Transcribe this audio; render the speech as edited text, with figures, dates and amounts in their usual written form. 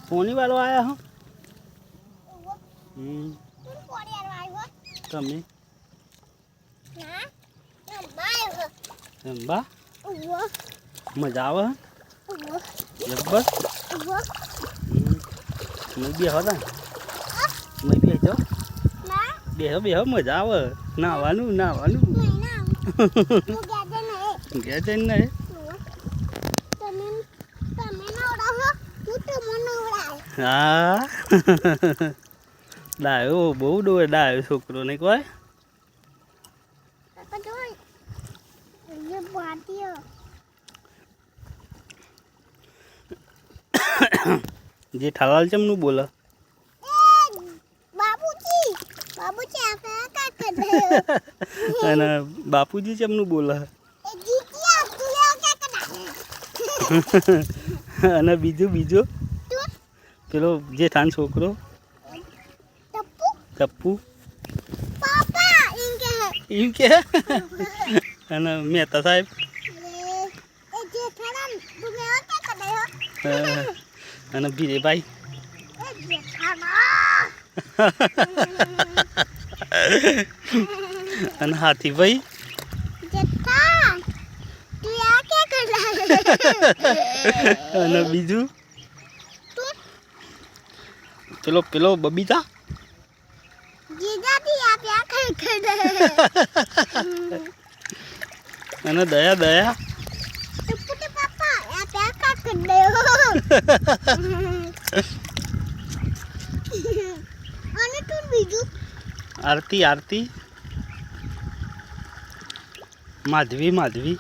પોણી વાળો આયા હો તમે રંબા મજા આવે જબ્બર મેં બે હતા મેં બે જો બેહો મજા આવે નાવાનું ગયા છે ને હા ડાયો બહુ ડોય ડાયો છોકરો ને કોઈ જેઠાલાલ ચમનું બોલે અને બાપુજી ચમનું બોલે અને બીજું પેલો જેઠાન છોકરો ટપ્પુ એમ કે અને મહેતા સાહેબ અને ભીરેભાઈ અને હાથીભાઈ અને બીજું પેલો બબીતા અને દયા આરતી માધવી